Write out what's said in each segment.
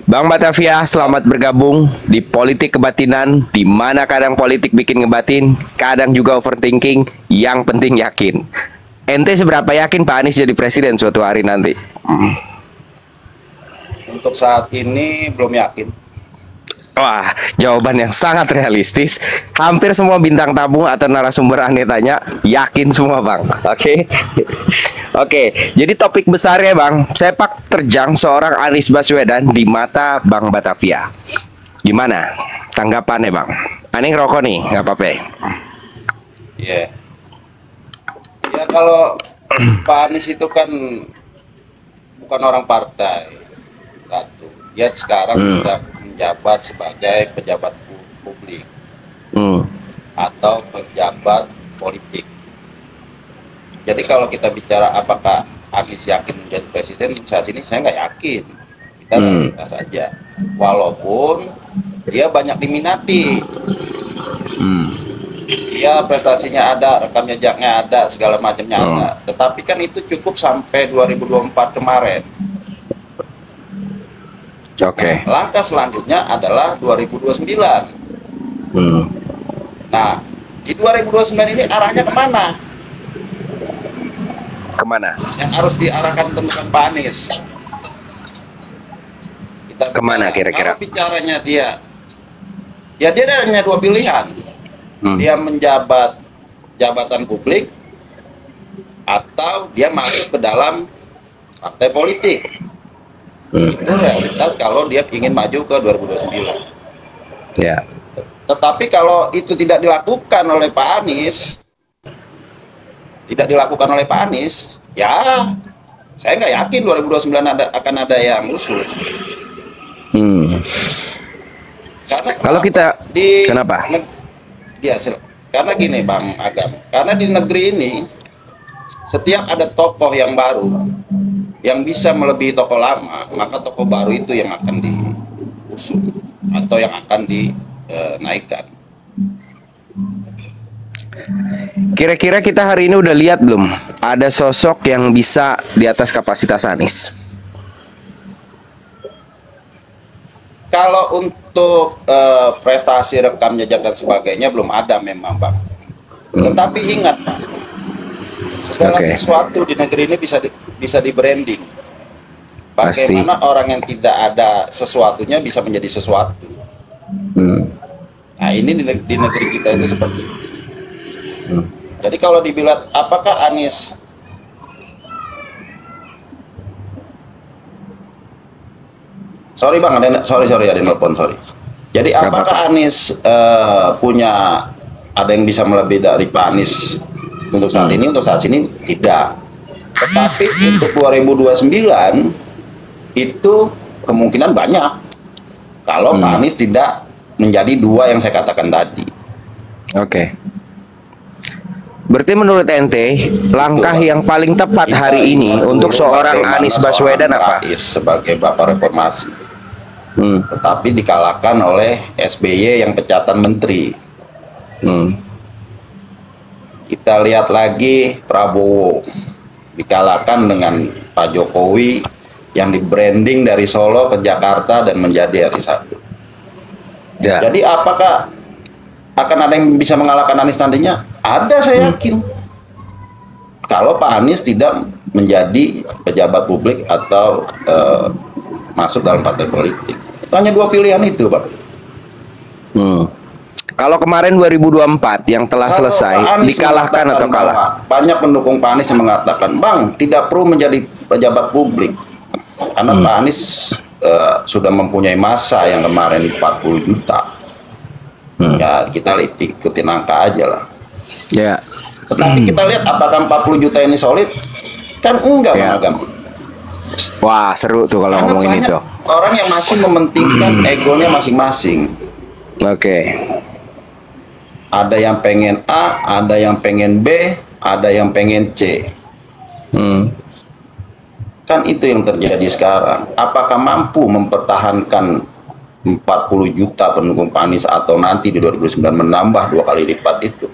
Bang Batavia, selamat bergabung di Politik Kebatinan, di mana kadang politik bikin ngebatin, kadang juga overthinking, yang penting yakin. Ente seberapa yakin Pak Anies jadi presiden suatu hari nanti? Untuk saat ini belum yakin. Wah, jawaban yang sangat realistis. Hampir semua bintang tamu atau narasumber Anda tanya, yakin semua Bang. Oke. Oke, jadi topik besarnya Bang, sepak terjang seorang Anies Baswedan di mata Bang Batavia. Gimana tanggapannya Bang? Aneh ngerokok nih, nggak apa-apa. Iya. Ya kalau Pak Anies itu kan bukan orang partai. Satu, dia sekarang sudah menjabat sebagai pejabat publik atau pejabat politik. Jadi kalau kita bicara apakah Anies yakin menjadi presiden, saat ini saya nggak yakin. Kita kita saja. Walaupun dia banyak diminati, dia prestasinya ada, rekam jejaknya ada, segala macamnya ada. Tetapi kan itu cukup sampai 2024 kemarin. Oke. Nah, langkah selanjutnya adalah 2029. Nah, di 2029 ini arahnya kemana? Kemana? Yang harus diarahkan tentukan Pak Anies. Kemana kira-kira? Kalau bicaranya dia hanya dua pilihan. Dia menjabat jabatan publik atau dia masuk ke dalam partai politik. Itu realitas kalau dia ingin maju ke 2029. Ya. Tetapi kalau itu tidak dilakukan oleh Pak Anies, ya saya nggak yakin 2029 akan ada yang usul. Karena kalau kita kenapa? Karena gini Bang Agam, karena di negeri ini setiap ada tokoh yang baru yang bisa melebihi tokoh lama, maka tokoh baru itu yang akan diusung atau yang akan dinaikkan. Kira-kira kita hari ini udah lihat belum ada sosok yang bisa di atas kapasitas Anies? Kalau untuk prestasi, rekam jejak dan sebagainya belum ada memang Bang. Tetapi ingat Bang, segala sesuatu di negeri ini bisa di branding. Bagaimana orang yang tidak ada sesuatunya bisa menjadi sesuatu. Nah ini di negeri kita itu seperti itu. Jadi kalau dibilang apakah Anies sorry Bang, ada nelpon, sorry. Jadi apakah Anies ada yang bisa melebihi dari Pak Anies untuk saat ini? Untuk saat ini tidak. Tetapi untuk 2029 itu kemungkinan banyak kalau Pak Anies tidak menjadi dua yang saya katakan tadi. Oke. Berarti menurut ente langkah yang paling tepat hari ini untuk seorang Anies Baswedan apa? Sebagai bapak reformasi. Tetapi dikalahkan oleh SBY yang pecatan menteri. Kita lihat lagi Prabowo dikalahkan dengan Pak Jokowi yang di branding dari Solo ke Jakarta dan menjadi hari satu. Jadi apakah akan ada yang bisa mengalahkan Anies nantinya? Ada, saya yakin. Kalau Pak Anies tidak menjadi pejabat publik atau masuk dalam partai politik. Hanya dua pilihan itu, Pak. Kalau kemarin 2024 yang telah selesai dikalahkan atau kalah? Banyak pendukung Pak Anies yang mengatakan, Bang, tidak perlu menjadi pejabat publik. Karena Pak Anies sudah mempunyai massa yang kemarin 40 juta. Ya, kita ikutin angka aja lah. Ya. Tetapi kita lihat apakah 40 juta ini solid? Kan enggak, Bang Agam. Wah, seru tuh kalau ngomongin itu. Orang yang masih mementingkan egonya masing-masing. Oke. Ada yang pengen A, ada yang pengen B, ada yang pengen C. Kan itu yang terjadi sekarang. Apakah mampu mempertahankan 40 juta pendukung Pak Anies atau nanti di 2009 menambah 2 kali lipat itu?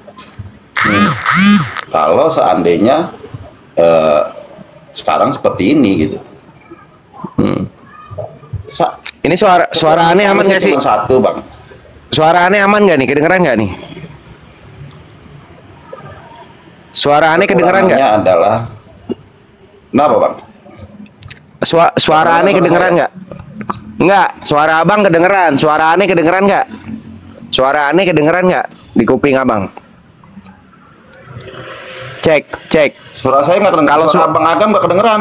Kalau seandainya eh, sekarang seperti ini gitu. Ini suara aneh aman nggak sih? Cuma satu bang. Suara aneh aman nggak nih? Kedengeran nggak nih? Suara aneh kedengeran nggak? Kekurangannya adalah, kenapa bang? Suara aneh kedengeran nggak? Nggak. Suara abang kedengeran. Suara aneh kedengeran nggak? Suara aneh kedengeran nggak di kuping abang? Cek. Suara saya nggak kedengeran. Kalau Suara Bang Agam nggak kedengeran.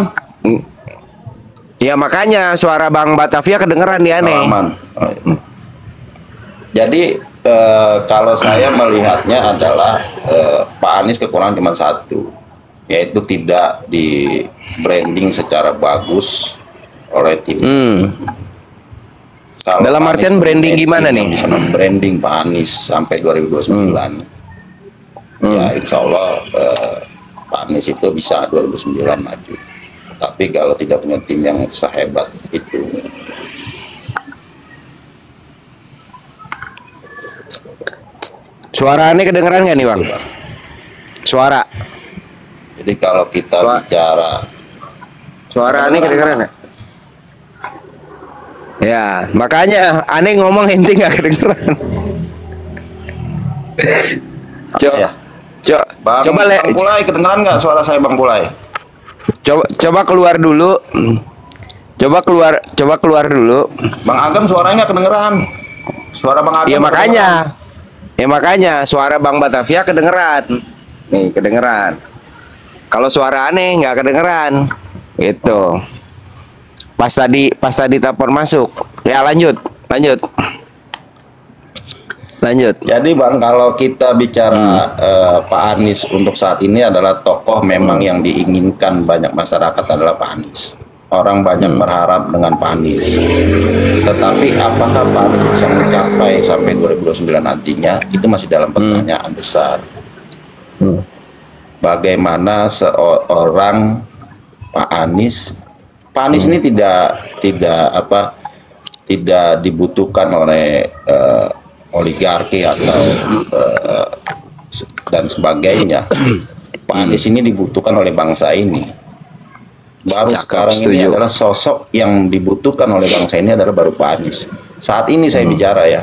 Ya makanya suara Bang Batavia kedengeran di aneh. Aman. Oh, iya. Jadi kalau saya melihatnya adalah Pak Anies kekurangan cuma satu, yaitu tidak di branding secara bagus oleh tim. Kalau Dalam Pak artian Anies branding gimana nih? Bisa branding Pak Anies sampai 2029. Ya insya Allah Pak Anies itu bisa 2009 maju. Tapi kalau tidak punya tim yang sehebat itu, Suara aneh kedengeran nggak nih bang? Suara. jadi kalau kita bicara Suara aneh kedengeran nggak? Ya, makanya aneh ngomong ente nggak kedengeran. ya, Coba Bang Pulai kedengeran nggak suara saya Bang Pulai? Coba keluar dulu. Coba keluar dulu. Bang Agam suaranya nggak kedengeran. Suara Bang Agam. Ya makanya suara Bang Batavia kedengeran. Nih, kedengeran. Kalau suara aneh nggak kedengeran. Gitu. Pas tadi telepon masuk. Ya lanjut. Jadi Bang, kalau kita bicara Pak Anies untuk saat ini adalah tokoh memang yang diinginkan banyak masyarakat adalah Pak Anies. Orang banyak berharap dengan Pak Anies. Tetapi apakah Pak Anies bisa mencapai sampai 2029 nantinya, itu masih dalam pertanyaan besar. Bagaimana seorang Pak Anies ini tidak dibutuhkan oleh oligarki atau dan sebagainya. Pak Anies ini dibutuhkan oleh bangsa ini. Baru sekarang ini adalah sosok yang dibutuhkan oleh bangsa ini adalah baru Pak Anies. Saat ini saya bicara ya,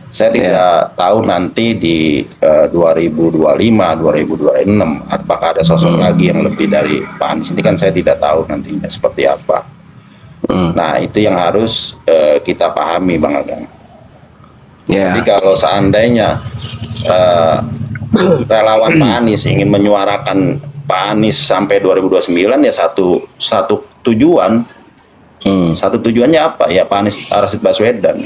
saya tidak tahu nanti di 2025, 2026 apakah ada sosok lagi yang lebih dari Pak Anies. Ini kan saya tidak tahu nantinya seperti apa. Nah itu yang harus kita pahami Bang Agam. Jadi kalau seandainya relawan Pak Anies ingin menyuarakan Pak Anies sampai 2029 ya satu tujuan. Satu tujuannya apa? Ya Pak Anies Rashid Baswedan.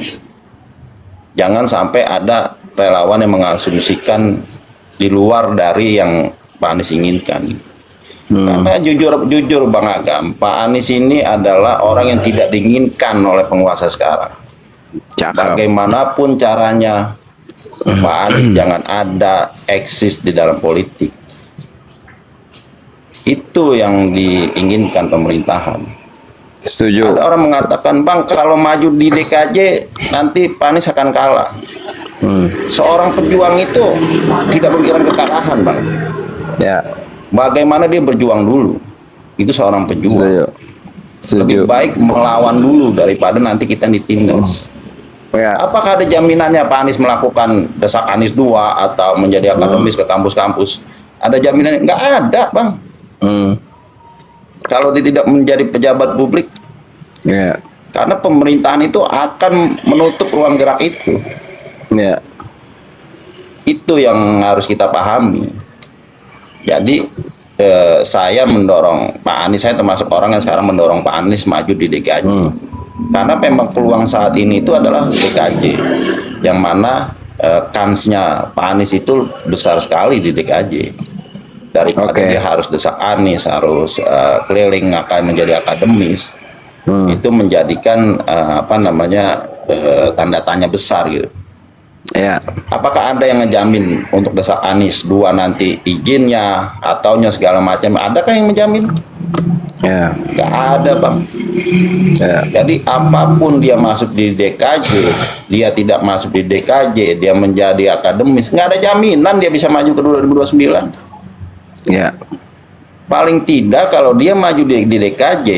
Jangan sampai ada relawan yang mengasumsikan di luar dari yang Pak Anies inginkan. Karena jujur Bang Agam, Pak Anies ini adalah orang yang tidak diinginkan oleh penguasa sekarang. Bagaimanapun caranya, Pak Anies jangan ada eksis di dalam politik. Itu yang diinginkan pemerintahan. Setuju. Ada orang mengatakan, Bang, kalau maju di DKJ nanti Pak Anies akan kalah. Seorang pejuang itu tidak berpikiran kekalahan, Bang. Ya. Bagaimana dia berjuang dulu? Itu seorang pejuang. Lebih baik melawan dulu daripada nanti kita ditindas. Ya. Apakah ada jaminannya Pak Anies melakukan desak Anies 2 atau menjadi akademis ke kampus-kampus? Ada jaminannya? Nggak ada, Bang. Kalau dia tidak menjadi pejabat publik, karena pemerintahan itu akan menutup ruang gerak itu. Itu yang harus kita pahami. Jadi saya mendorong Pak Anies, saya termasuk orang yang sekarang mendorong Pak Anies maju di DKJ. Karena memang peluang saat ini itu adalah DKJ, yang mana kansnya Pak Anies itu besar sekali di DKJ. Daripada dia harus desak Anies, harus keliling akan menjadi akademis, itu menjadikan tanda tanya besar gitu. Ya. Apakah ada yang ngejamin untuk desak Anies 2 nanti izinnya ataunya segala macam? Adakah yang menjamin? Ya. Nggak ada, Bang. Ya. Jadi apapun dia masuk di DKJ, dia tidak masuk di DKJ, dia menjadi akademis, nggak ada jaminan dia bisa maju ke 2029. Ya. paling tidak kalau dia maju di DKJ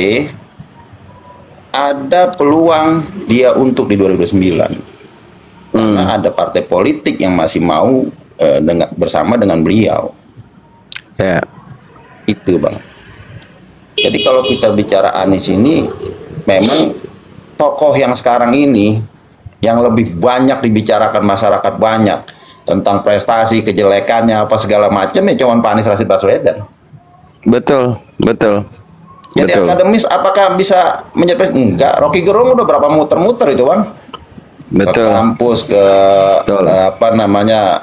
ada peluang dia untuk di 2009 karena ada partai politik yang masih mau bersama dengan beliau. Ya. Itu Bang. Jadi kalau kita bicara Anies ini memang tokoh yang sekarang ini yang lebih banyak dibicarakan masyarakat banyak tentang prestasi, kejelekannya apa segala macam ya cuman Pak Anies Rashid Baswedan. Betul, betul. Jadi Betul. akademis apakah bisa menjadi enggak? Rocky Gerung udah berapa muter-muter itu Bang? Betul. Ke kampus ke Betul. apa namanya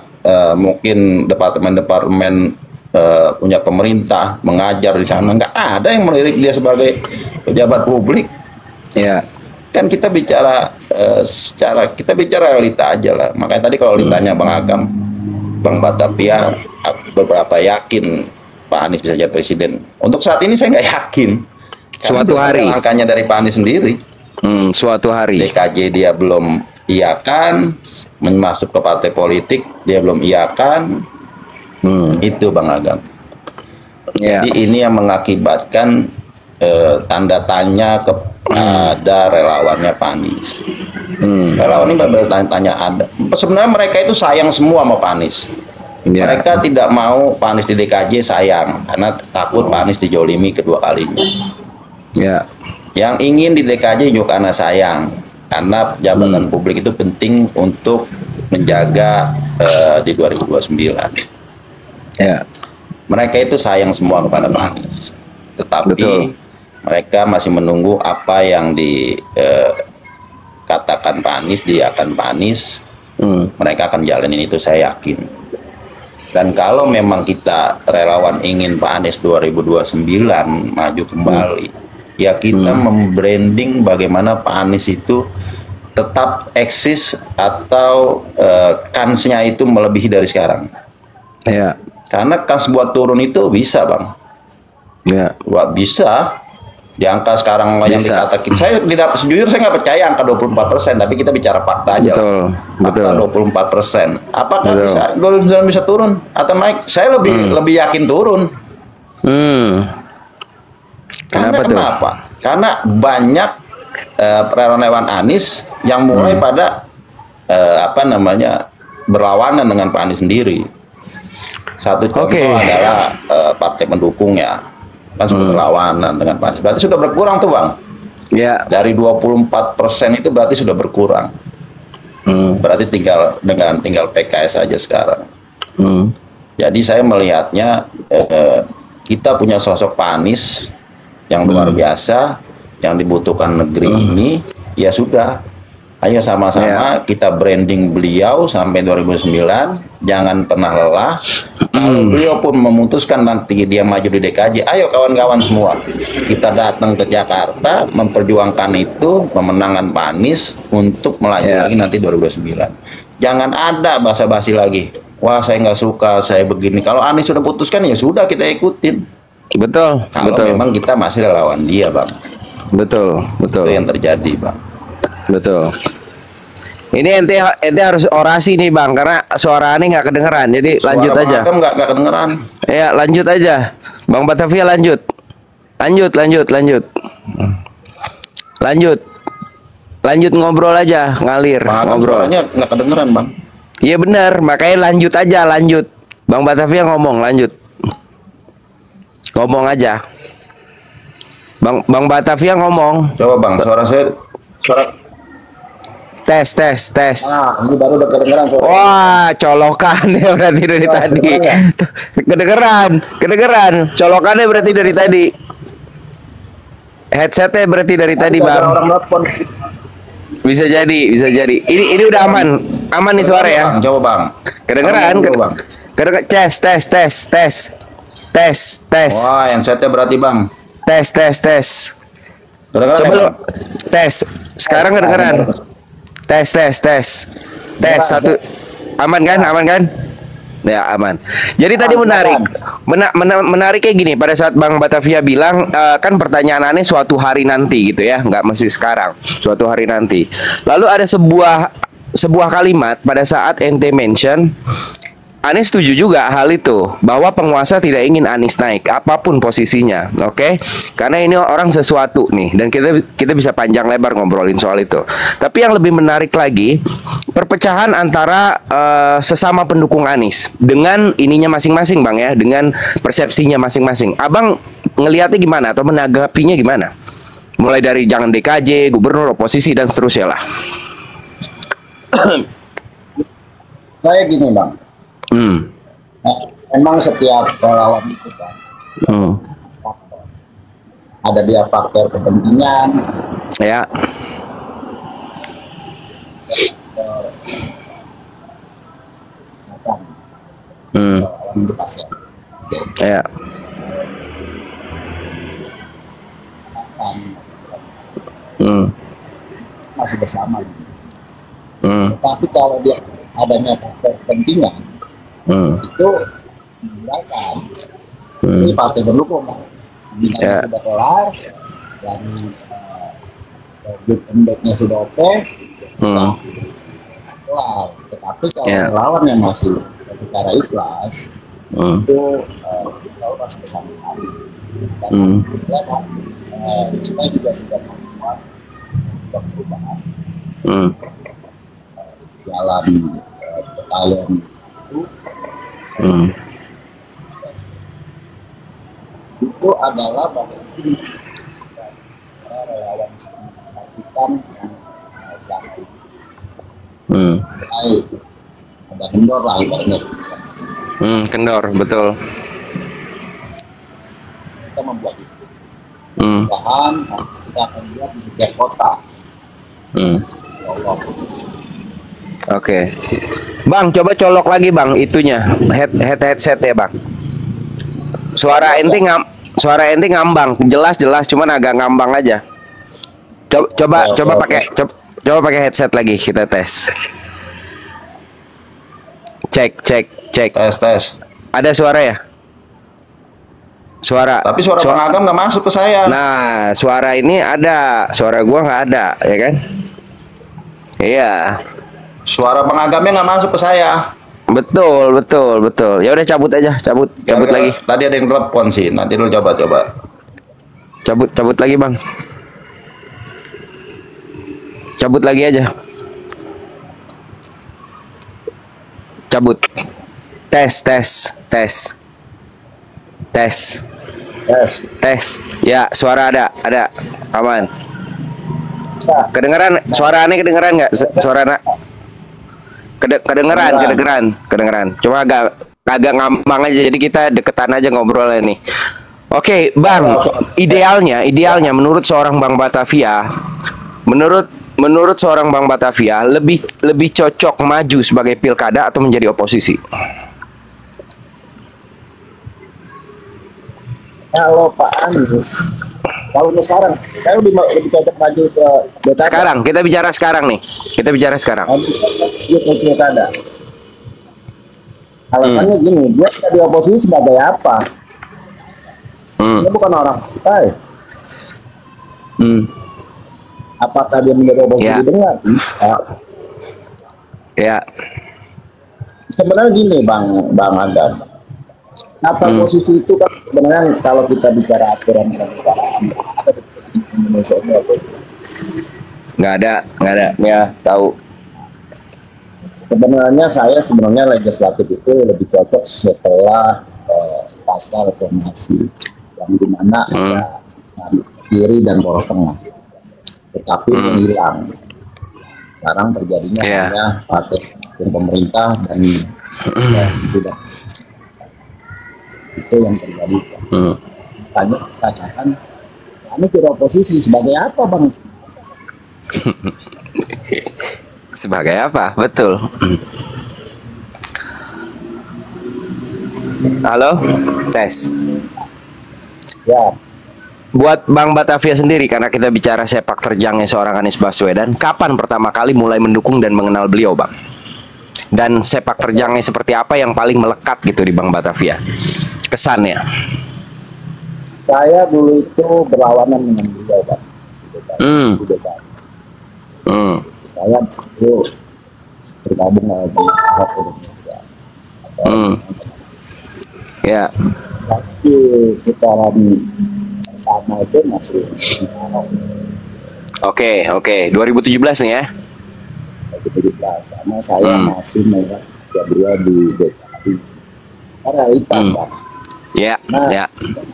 mungkin departemen-departemen punya pemerintah mengajar di sana, nggak ada yang melirik dia sebagai pejabat publik. Ya. Kan kita bicara kita bicara realita aja lah. Makanya tadi kalau ditanya Bang Agam, Bang Batavia beberapa yakin Pak Anies bisa jadi presiden. Untuk saat ini saya nggak yakin. Suatu hari. Angkanya dari Pak Anies sendiri. Suatu hari. DKJ dia belum iakan, masuk ke partai politik dia belum iakan. Itu Bang Agam. Ya. Jadi ini yang mengakibatkan tanda tanya kepada relawannya Pak Anies. Relawan ini bertanya-tanya ada. Sebenarnya mereka itu sayang semua sama Pak Anies. Ya. Mereka tidak mau Pak Anies di DKJ sayang karena takut Pak Anies dijolimi kedua kalinya. Ya. Yang ingin di DKJ juga karena sayang, karena jabatan publik itu penting untuk menjaga di 2029. Ya. Mereka itu sayang semua kepada Pak Anies, tetapi Betul. mereka masih menunggu apa yang dikatakan Pak Anies, diakan Pak Anies. Mereka akan jalanin itu, saya yakin. Dan kalau memang kita relawan ingin Pak Anies 2029 maju kembali, ya kita membranding bagaimana Pak Anies itu tetap eksis atau kansnya itu melebihi dari sekarang. Ya. Karena kans buat turun itu bisa Bang. Ya. Wah, bisa. Di angka sekarang yang Bisa. dikatakan, saya tidak sejujurnya saya nggak percaya angka 24%, tapi kita bicara fakta aja. Betul, Fakta betul. 24%. Apakah Betul. bisa 2029 bisa turun atau naik? Saya lebih yakin turun. Kenapa tuh? Kenapa? Karena banyak relawan Anies yang mulai pada berlawanan dengan Pak Anies sendiri. Satu contoh adalah partai pendukungnya kan sudah berlawanan dengan Pak Anies. Berarti sudah berkurang tuh Bang. Ya. Dari 24% itu berarti sudah berkurang. Berarti tinggal PKS saja sekarang. Jadi saya melihatnya kita punya sosok Pak Anies yang luar biasa, yang dibutuhkan negeri ini. Ya sudah, ayo sama-sama kita branding beliau sampai 2009. Jangan pernah lelah. Kalau beliau pun memutuskan nanti dia maju di DKJ, ayo kawan-kawan semua, kita datang ke Jakarta memperjuangkan itu, pemenangan Pak Anies untuk melaju lagi nanti 2029. Jangan ada basa-basi lagi. Wah, saya nggak suka, saya begini. Kalau Anies sudah putuskan ya sudah kita ikutin. Betul. Kalau Betul. memang kita masih relawan dia, Bang. Betul. Betul. Itu yang terjadi, Bang. Betul. Ini ente harus orasi nih Bang, karena suara ini nggak kedengeran. Jadi lanjut aja. Suara nggak kedengeran. Ya lanjut aja, Bang Batavia lanjut. Lanjut ngobrol aja, ngalir ngobrol. Suaranya nggak kedengeran Bang. Iya benar, makanya lanjut aja, lanjut. Bang Batavia ngomong, lanjut. Ngomong aja. Bang Batavia ngomong. Coba Bang, suara. Tes. Nah, ini baru udah kedengeran suara. Wah, colokan ya berarti dari tadi. Kedengeran. Colokannya berarti dari tadi. Headsetnya berarti dari tadi, Bang. Orang nelpon. Bisa jadi. Ini udah aman nih suara ya. Coba Bang. Kedengeran, Bang. kedengeran. Tes. Wah, yang setnya berarti Bang. Tes. Kedengeran Coba ya, lu Bang? tes. Sekarang kedengeran. Tes. Satu. Aman kan? Ya aman. Jadi tadi menarik kayak gini. Pada saat Bang Batavia bilang kan pertanyaannya suatu hari nanti gitu ya, nggak mesti sekarang. Suatu hari nanti. Lalu ada sebuah kalimat pada saat ente mention Anies setuju juga hal itu, bahwa penguasa tidak ingin Anies naik apapun posisinya, oke? Karena ini orang sesuatu nih, dan kita bisa panjang lebar ngobrolin soal itu. Tapi yang lebih menarik lagi, perpecahan antara sesama pendukung Anies dengan ininya masing-masing, Bang ya, dengan persepsinya masing-masing. Abang ngelihatnya gimana atau menanggapinya gimana? Mulai dari jangan DKJ, gubernur, oposisi dan seterusnya lah. Saya gini Bang, memang setiap relawan itu kan ada dia faktor kepentingan, Ya. itu pasti Ya. akan Hmm. masih bersama. Hmm. Tapi kalau dia adanya faktor kepentingan itu menggunakan ini partai pendukung kan, Ya. sudah kelar dan nya sudah oke, nah, kelar. Tetapi kalau Ya. relawan yang masih secara ikhlas itu kalau masih bersama kami. Dan kan, kita juga sudah membuat perubahan jalan kalian itu adalah bagaimana relawan melakukan yang baik, ada kendor lah ibaratnya Kendor, betul. kita membuat itu bahan kita akan buat di setiap kota. Ya Allah. Oke. Bang, coba colok lagi Bang itunya, headset ya Bang. Suara ente ngambang, jelas cuman agak ngambang aja. Coba pakai headset lagi, kita tes. Cek. Tes. Ada suara ya? Tapi suara Bang Agam nggak masuk ke saya. Nah, suara ini ada, suara gua nggak ada, ya kan? Iya. Suara Bang Agamnya nggak masuk ke saya. Betul. Ya udah cabut lagi. Tadi ada yang telepon sih. Nanti lu coba. Cabut lagi Bang. Cabut lagi aja. Cabut. Tes. Ya, suara ada. Aman. Kedengeran? Suara aneh kedengeran nggak? Suara anak? Kedengeran. Cuma agak ngambang aja. Jadi kita deketan aja ngobrolnya nih. Oke, Bang. Idealnya menurut seorang Bang Batavia, menurut seorang Bang Batavia lebih cocok maju sebagai pilkada atau menjadi oposisi? Kalau Pak Anies, kalau sekarang saya lebih cocok maju ke pilkada. Sekarang kita bicara sekarang nih. Dia ke pilkada. Alasannya gini, dia di oposisi sebagai apa? Dia bukan orang partai. Apakah dia menjadi oposisi Ya. dengar? Ya. Sebenarnya gini Bang Adam. Kata posisi itu kan sebenarnya kalau kita bicara aturan kenegaraan ada di Indonesia itu oposisi. Nggak ada. Ya, tahu. Sebenarnya legislatif itu lebih cocok setelah pasca reformasi yang dimana ada kiri dan poros tengah. Tetapi ini hilang. Sekarang terjadinya hanya partai pemerintah dan tidak. Itu yang terjadi. Banyak katakan kami tidak oposisi sebagai apa Bang? Sebagai apa? Betul. Halo, tes. Ya, Buat Bang Batavia sendiri, karena kita bicara sepak terjangnya seorang Anies Baswedan, kapan pertama kali mulai mendukung dan mengenal beliau, Bang? Dan sepak terjangnya seperti apa yang paling melekat gitu di Bang Batavia? Kesannya. saya dulu itu berlawanan dengan beliau Bang. Saya dulu bergabung dengan Ahok Indonesia. Hmm. Ya. Tapi putaran pertama itu masih di Ahok Oke. 2017 nih ya. 2017 karena saya masih melihat beliau di DKI. Karena realitas Pak. Ya. Nah, Ya.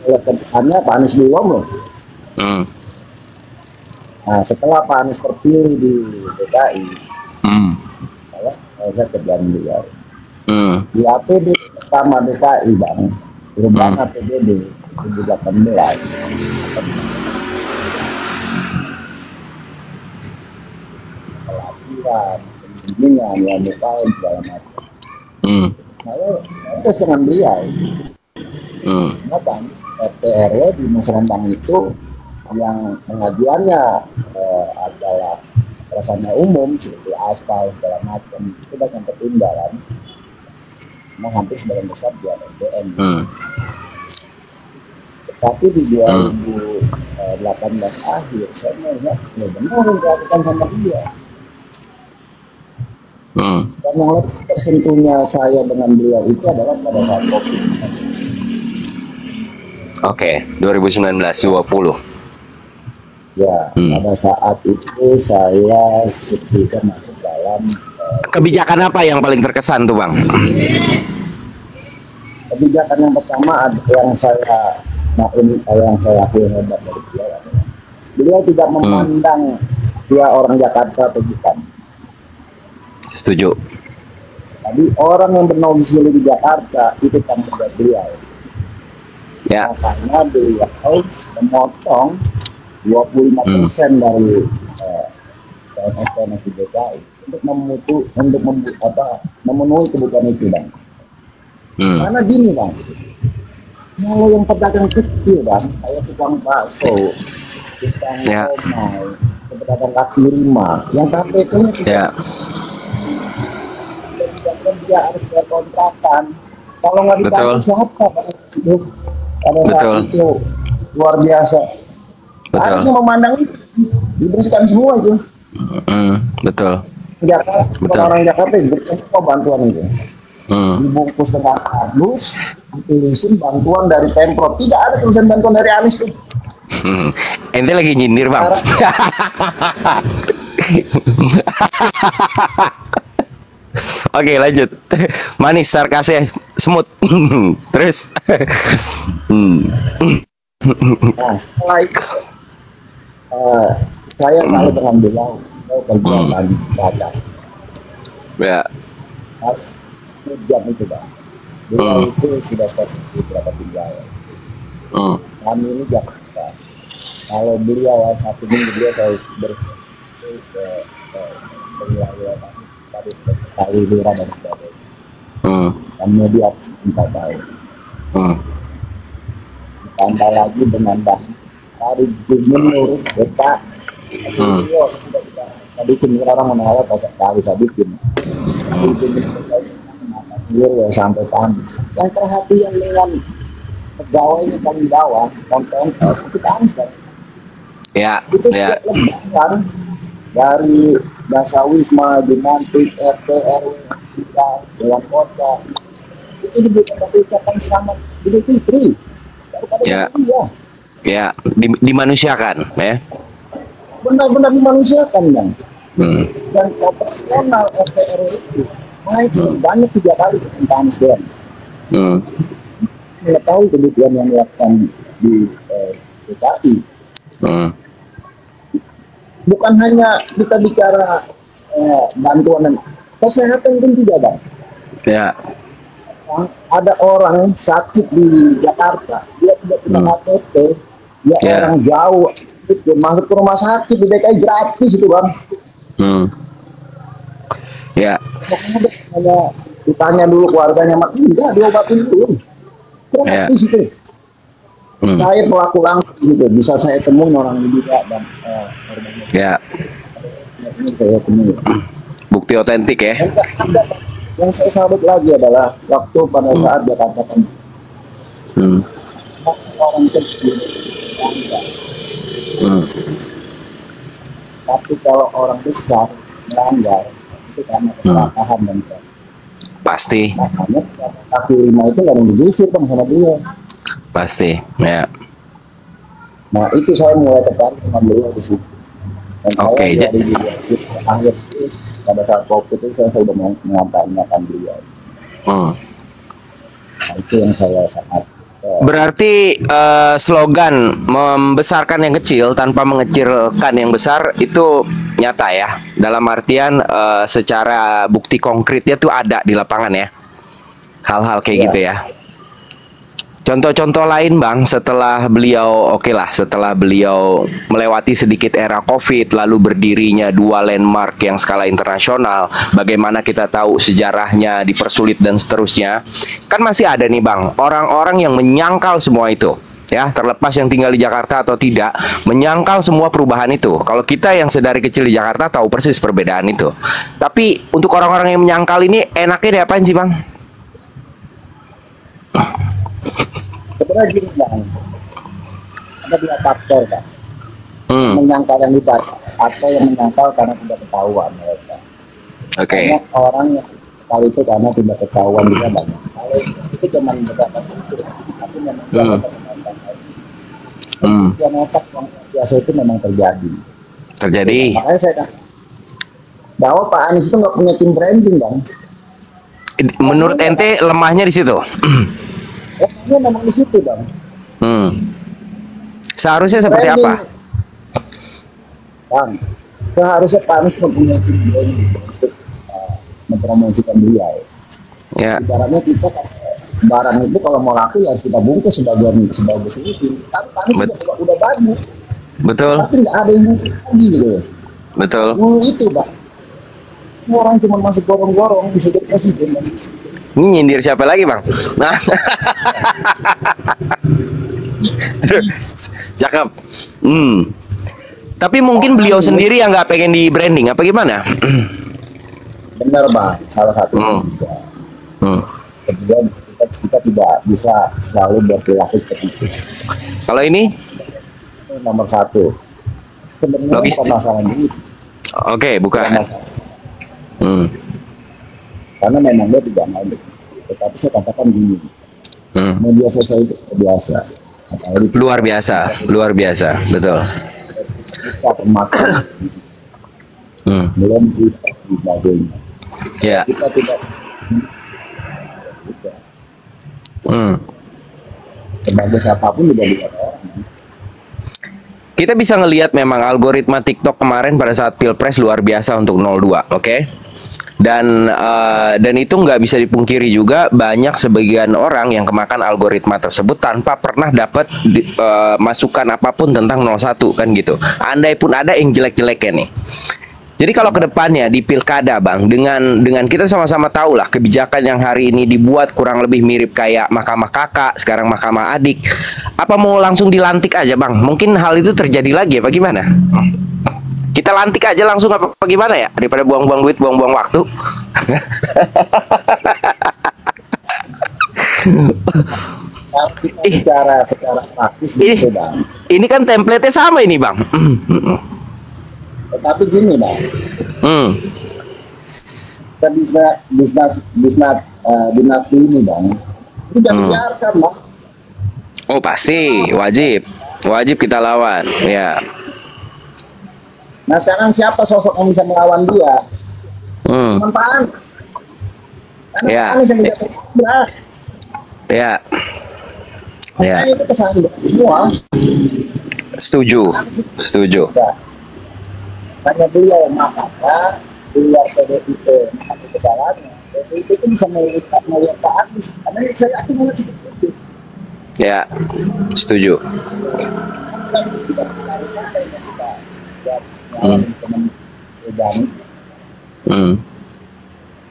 lihat ke depannya Pak Anies belum loh. Hmm. Nah, setelah Pak Anies terpilih di DKI, Hmm. saya kerjaan beliau. Hmm. Di APD pertama DKI Bang, perubahan APBD 2018. Pelatihan, pembimbingan, UMKM, segala macam. Hmm. Saya terus dengan beliau. Kenapa? RT RW di Musrembang itu yang pengajuannya adalah prasarana umum seperti aspal segala macam itu banyak yang tertunda kan. Nah, hampir sebagian besar buat SDM. Tapi di 2018 akhir saya melihat ya benar yang dilakukan sama dia. Dan yang lebih tersentuhnya saya dengan beliau itu adalah pada saat COVID. Oke, 2019-20. Ya, pada saat itu saya sedikit masuk dalam Kebijakan apa yang paling terkesan tuh Bang? kebijakan yang pertama yang saya akui hebat dari beliau adalah beliau tidak memandang dia orang Jakarta atau bukan. Setuju. Jadi orang yang bernomisili di Jakarta itu tanggung jawab beliau. Ya. Nah, karena beliau memotong 25% dari PNS di DKI untuk memenuhi kebutuhan itu Bang. Karena gini Bang, kalau yang pedagang kecil Bang, kayak tukang bakso, tukang somai, pedagang kaki lima, yang KTP-nya tidak, dia harus bayar kontrakan. Kalau nggak dibantu siapa Bang itu? Pada saat itu luar biasa. Harusnya memandang itu, diberikan semua itu. Betul. Jakarta, orang Jakarta diberikan semua bantuan itu. Dibungkus dengan kardus, ditulisin bantuan dari Pemprov. Tidak ada tulisan bantuan dari Anies tuh. Ente lagi nyindir Bang. Oke, lanjut. Manis, sarkasnya semut. Terus. Nah, setelah itu saya selalu dengan beliau kerja lagi baca. Ya. Hujan itu Bang. Beliau itu sudah start beberapa tinggal. Kami ini Jakarta. Kalau beliau satu minggu beliau harus beristirahat ke wilayah kali lurah dan sebagainya. Kami dia 4 tahun. Ditambah lagi dengan dari gubernur DKI. Beliau tidak bisa bikin orang menolak pas kali saya bikin. Ya sampai panas. Yang perhatian dengan pegawainya paling bawah, non-PNS itu panas kan? Ya. Itu sudah lebaran dari Dasar Wisma, Jumantik, RT, RW, kita, Dewan Kota. Itu dibutuhkan selamat Idul Fitri. Ya, dimanusiakan, ya. Benar-benar dimanusiakan, Bang. Dan operasional RT RW itu naik sebanyak 3 kali ke Anies doang. Mengetahui kebutuhan yang dilakukan di DKI. Bukan hanya kita bicara bantuan dan kesehatan pun juga Bang. Ya. Ada orang sakit di Jakarta, dia tidak punya KTP, dia orang jauh, itu masuk ke rumah sakit di DKI gratis itu Bang. Ya. Hanya ditanya dulu keluarganya, enggak diobatin dulu, gratis itu. Saya pelaku langsung gitu, bisa saya temuin orang ini juga dan ya. Ini saya temui. Bukti otentik ya. Yang saya salut lagi adalah waktu pada saat dia katakan orang kecil melanggar. Tapi kalau orang besar melanggar itu karena keserakahan dan pasti, Makanya kaki 5 itu nggak ada yang digusur Bang sama beliau. pasti, ya. Nah itu saya mulai tertarik sama beliau di situ. Dan Oke, saya 2020 akhir itu pada saat COVID itu saya sudah mengampanyakan beliau. Hmm. Nah, itu yang saya sangat Berarti slogan membesarkan yang kecil tanpa mengecilkan yang besar itu nyata ya. Dalam artian secara bukti konkretnya tuh ada di lapangan ya. Hal-hal kayak Ya. gitu ya. Contoh-contoh lain Bang, setelah beliau setelah beliau melewati sedikit era Covid, lalu berdirinya dua landmark yang skala internasional, bagaimana kita tahu sejarahnya dipersulit dan seterusnya, kan masih ada nih Bang, orang-orang yang menyangkal semua itu. Ya, terlepas yang tinggal di Jakarta atau tidak, menyangkal semua perubahan itu. Kalau kita yang sedari kecil di Jakarta tahu persis perbedaan itu. Tapi untuk orang-orang yang menyangkal ini, enaknya diapain sih Bang? sebenarnya gini Bang, ada dua faktor Bang. Menyangkal yang dibaca atau yang menyangkal karena tidak ketahuan mereka. Oke. Banyak orang yang kali itu karena tidak ketahuan juga banyak. Kalau itu zaman beberapa itu, tapi memang yang nekat yang biasa itu memang terjadi. Makanya saya katakan bahwa Pak Anies itu nggak punya tim branding Bang. Menurut ente lemahnya di situ? Lemahnya memang di situ Bang. Seharusnya seperti Branding. apa? Bang, seharusnya Pak Anies mempunyai tim branding untuk mempromosikan beliau. Ya. Ibaratnya kita kan barang itu kalau mau laku ya harus kita bungkus sebagian sebagus mungkin. Tapi Pak Anies udah bagus, Betul. tapi nggak ada yang bungkus lagi gitu. Betul. Itu Bang. Ini orang cuma masuk gorong-gorong bisa jadi presiden. Bang. Ini nyindir siapa lagi Bang? Nah. Cakep. Tapi mungkin beliau sendiri yang nggak pengen di branding, apa gimana? Benar Bang, salah satu. Kemudian kita tidak bisa selalu berperilaku seperti itu. Kalau ini nomor satu. Sebenarnya bukan masalah ini. Oke, bukan. Karena memang dia tidak mau. Tetapi saya katakan gini, media sosial itu biasa. Luar biasa, luar biasa, betul. Kita pemakai, belum kita sebagainya. Ya. Kita tidak. Sebagus apapun tidak dilihat orang. Kita bisa ngelihat memang algoritma TikTok kemarin pada saat Pilpres luar biasa untuk 02, oke? Dan itu nggak bisa dipungkiri juga banyak sebagian orang yang kemakan algoritma tersebut tanpa pernah dapat masukan apapun tentang 01 kan gitu. Andai pun ada yang jelek-jeleknya nih. Jadi kalau kedepannya di pilkada Bang, dengan kita sama-sama tahu lah kebijakan yang hari ini dibuat kurang lebih mirip kayak mahkamah kakak, sekarang mahkamah adik. Apa mau langsung dilantik aja Bang? Mungkin hal itu terjadi lagi apa gimana? Kita lantik aja langsung apa gimana ya? Daripada buang-buang duit, buang-buang waktu. Secara praktis gitu Bang. Ini kan template-nya sama ini Bang. Tetapi gini Bang, kita dinasti ini Bang, itu jangan biarkan Bang. Oh pasti, wajib kita lawan, ya. Nah sekarang siapa sosok yang bisa melawan dia? Manfaat. Karena Ya. Anies yang kita berat. Ya. Ya. Makanya itu kesalahan semua. Setuju. Karena beliau makanya beliau PDIP mengambil kesalahannya. PDIP itu bisa melihat Pak Anies. Karena saya yakin melihat seperti itu. Ya, setuju.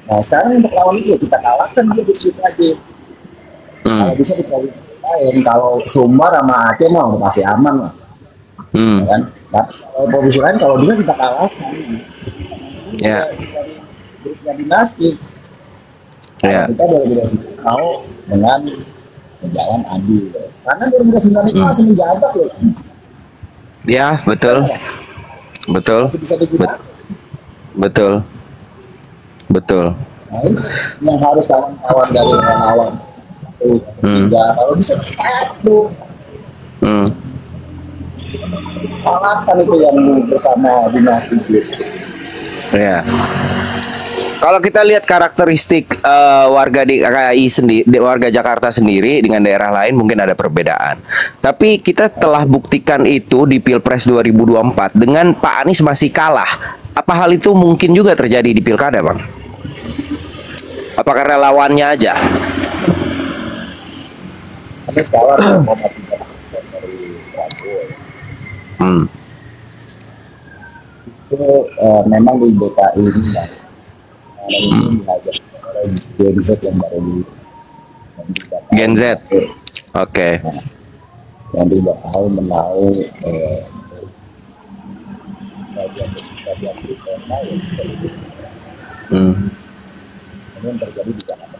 Nah sekarang untuk lawan itu kita kalahkan dia di aja. Kalau bisa di lain, kalau Sumbar sama Aceh mah udah masih aman lah. Kan? Tapi kalau provinsi lain kalau bisa kita kalahkan. Ya. Grupnya dinasti. Ya. Kita mau dengan berjalan adil. Karena 2009 itu masih menjabat loh. Ya, betul. Masih bisa digunakan. Betul. Nah, ini yang harus kawan-kawan dari relawan tiga kalau bisa satu kalahkan itu yang bersama dinas itu. Ya. Kalau kita lihat karakteristik warga DKI sendiri, warga Jakarta sendiri dengan daerah lain mungkin ada perbedaan. Tapi kita telah buktikan itu di Pilpres 2024 dengan Pak Anies masih kalah. Apa hal itu mungkin juga terjadi di Pilkada, Bang? Apakah relawannya aja? Tapi sekarang dari Prabowo itu memang di DKI ini ini dihajar oleh Gen Z yang baru di Gen Z. Oke. Yang tidak tahu menahu bagian di kota yang terjadi di Jakarta.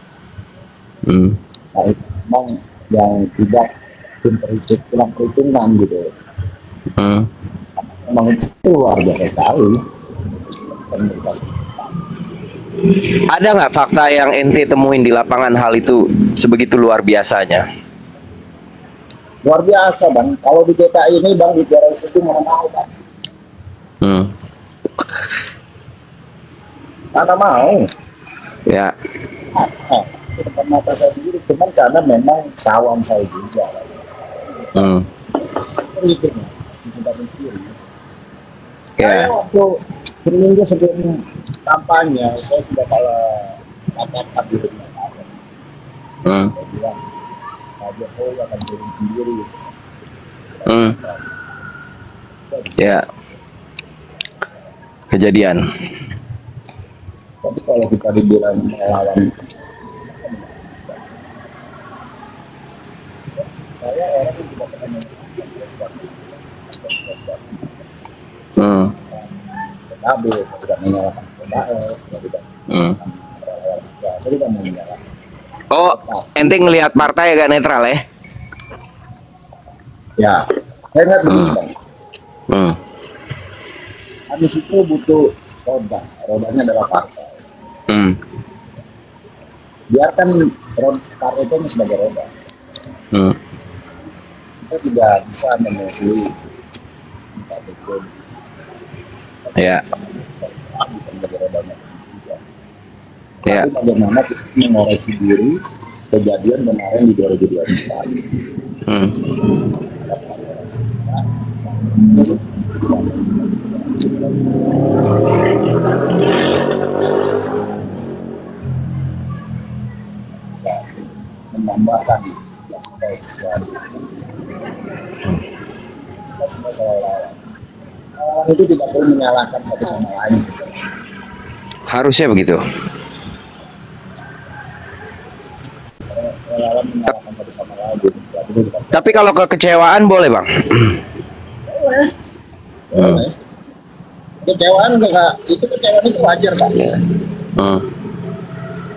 Nah, itu memang yang tidak kurang perhitungan gitu. Memang itu luar biasa sekali. Ada nggak fakta yang ente temuin di lapangan hal itu sebegitu luar biasanya? Luar biasa, Bang. Kalau di DKI ini, Bang, di daerah itu mau, Bang. Mana mau? Ya. Depan mata saya sendiri, cuman karena memang kawan saya juga. Itu tidak mikir. Ya. Saya waktu seminggu sebelum kampanye, saya sudah katakan di rumah saya. Saya bilang, Pak Jokowi akan turun sendiri. Ya. Kejadian. Tapi kalau kita dibilang melawan, saya orang yang tidak pernah PKB, saya tidak menyalahkan PKS, saya tidak menyalahkan. Oh, ente ngelihat partai agak netral ya? Ya, saya nggak begini, Bang. Anies itu butuh rodanya adalah partai. Biarkan partai itu sebagai roda. Kita tidak bisa memusuhi partai itu. Ya. Bisa menjadi rodanya juga. Ya. Tapi bagaimana kita mengoreksi diri kejadian kemarin di 2024. Menambahkan yang terjadi. Kita semua lawan. Lawan itu tidak perlu menyalahkan satu sama lain. Harusnya begitu. Lawan menyalahkan satu sama lain. Tapi kalau kekecewaan boleh, Bang? Boleh. Kecewaan itu kecewaan itu wajar, Pak.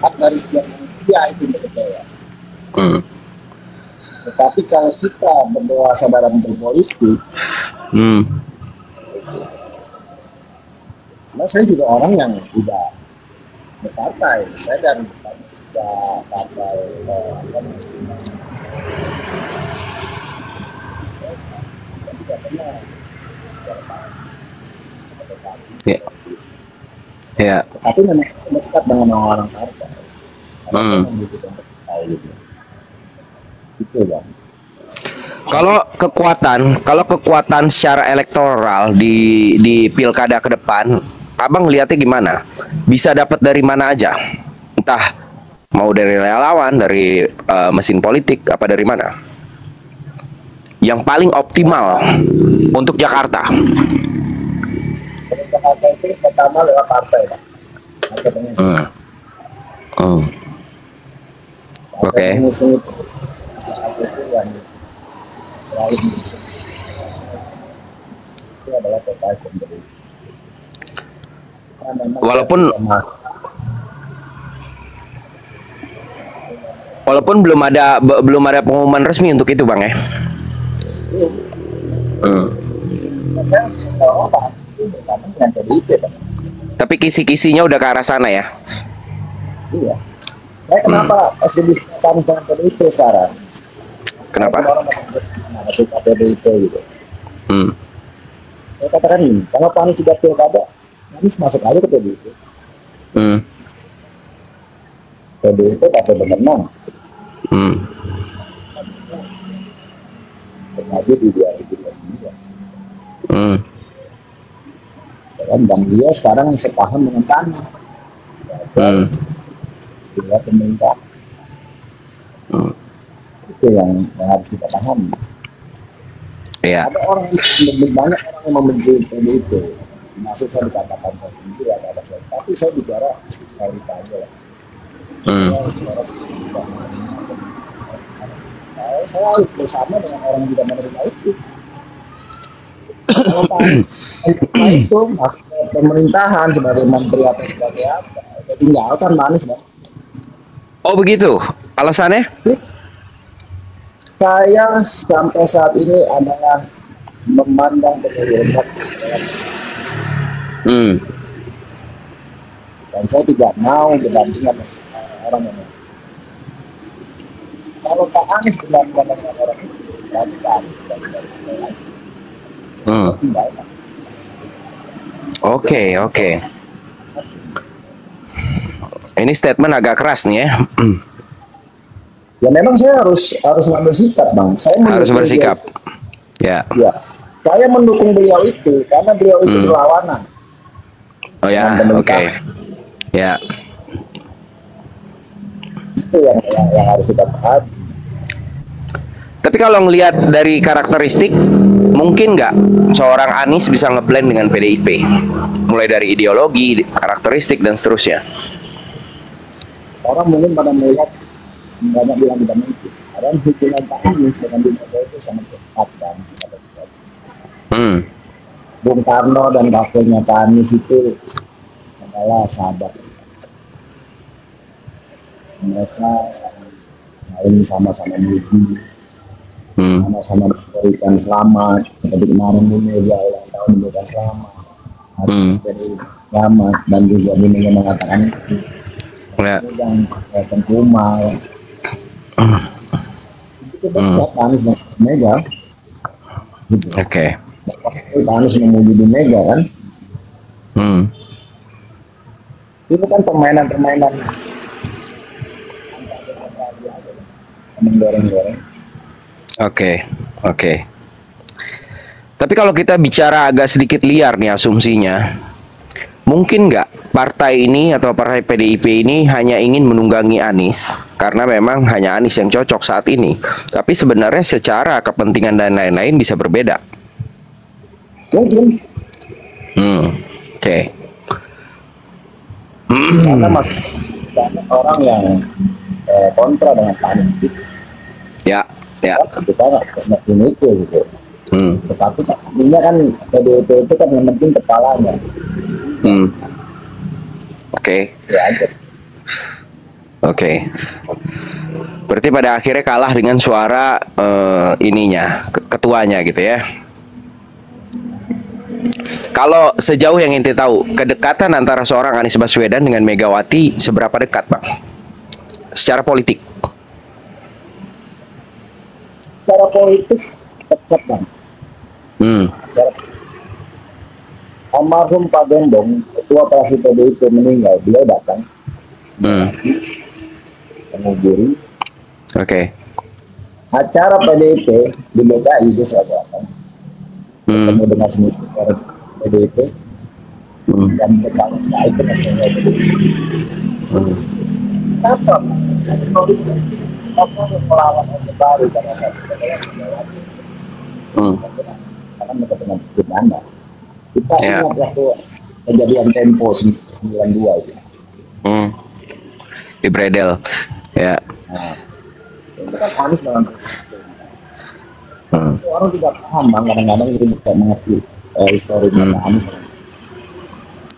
Hak dari setiap manusia itu kecewa. Tetapi kalau kita berdewasa dalam berpolitik, nah saya juga orang yang tidak berpartai. Saya dari partai tidak pernah. Ya. Ya. Tapi memang dekat dengan orang partai. Itu, Bang. Kalau kekuatan secara elektoral di pilkada ke depan, Abang lihatnya gimana? Bisa dapat dari mana aja? Entah mau dari relawan, dari mesin politik, apa dari mana? Yang paling optimal untuk Jakarta. Untuk Jakarta itu pertama lewat partai, Pak. Oke. Itu adalah PKS pemberi. Walaupun belum ada pengumuman resmi untuk itu, Bang ya. Saya tahu Pak itu bergabung dengan PDIP, Pak. Tapi kisi-kisinya udah ke arah sana ya. Iya. Saya kenapa eksibisi Pak Anies dengan PDIP sekarang? Kenapa? Orang nggak suka PDIP gitu. Saya katakan ini, kalau Pak Anies tidak pilkada, Anies masuk aja ke PDIP. PDIP partai pemenang. Maju di 2029. Dan dia sekarang sepaham dengan Pak Anies. Dia pemerintah. Itu yang harus kita paham. Iya. Ada orang banyak orang yang membenci PDIP. Maksud saya dikatakan saya benci ada saya. Tapi saya bicara realita aja lah. Saya harus bersama dengan orang yang tidak menerima itu. Kalau Pak Anies itu masuk ke pemerintahan sebagai menteri atau sebagai apa, ya tinggalkan Pak Anies, Bang. Oh begitu, alasannya? Saya sampai saat ini adalah memandang pemilu dan saya tidak mau berdampingan dengan orang yang kalau Pak Anies berdampingan dengan orang itu berarti Pak Anies tidak selesai lagi. Oke. Ini statement agak keras nih ya. Ya memang saya harus ngambil sikap, Bang. Saya Harus bersikap. Ya. Saya mendukung beliau itu karena beliau itu berlawanan. Oh ya, oke. Ya. Itu yang harus kita pahami. Tapi kalau ngelihat dari karakteristik, mungkin nggak seorang Anies bisa ngeblend dengan PDIP? Mulai dari ideologi, karakteristik, dan seterusnya. Orang mungkin pada melihat banyak bilang tidak mungkin. Karena hubungan Pak Anies dengan Bung Karno itu sangat dekat kan. Bung Karno dan kakeknya Pak Anies itu adalah sahabat. Mereka saling sama-sama muji, sama-sama memberikan selamat. Seperti kemarin Bu Mega ulang tahun memberikan selamat, dari selamat, dan juga Bu Mega mengatakan itu. Yang Tengkumal. Itu dekat Pak Anies dan Bu Mega. Gitu. Oke. Pak Anies memuji Bu Mega kan. Ini kan permainan-permainan menggoreng-goreng. Oke. Tapi kalau kita bicara agak sedikit liar nih asumsinya, mungkin nggak partai ini atau partai PDIP ini hanya ingin menunggangi Anies karena memang hanya Anies yang cocok saat ini. Tapi sebenarnya secara kepentingan dan lain-lain bisa berbeda. Mungkin. Oke. Karena masih banyak orang yang kontra dengan Pak Anies. Ya. Kita nggak harus ngakuin itu gitu. Tetapi intinya kan PDIP itu kan yang penting kepalanya. Oke. Ya aja. Oke. Berarti pada akhirnya kalah dengan suara ketuanya gitu ya. Kalau sejauh yang inti tahu, kedekatan antara seorang Anies Baswedan dengan Megawati seberapa dekat, Bang? Secara politik. Secara politik dekat, Bang. Almarhum Pak Gembong, ketua praksi PDIP meninggal, beliau datang. Menguburi. Oke. Acara PDIP di DKI dia selalu datang. Ketemu dengan senior PDIP dan berkawan baik dengan senior PDIP. Kenapa? Apa melawan Orde Baru pada saat itu adalah Megawati. Karena mereka dengan Belanda. Kita ingat waktu kejadian Tempo 92 itu. Di Bredel. Ya. Nah, itu kan Anies dengan orang tidak paham, Bang. Kadang-kadang itu tidak mengerti historinya Anies.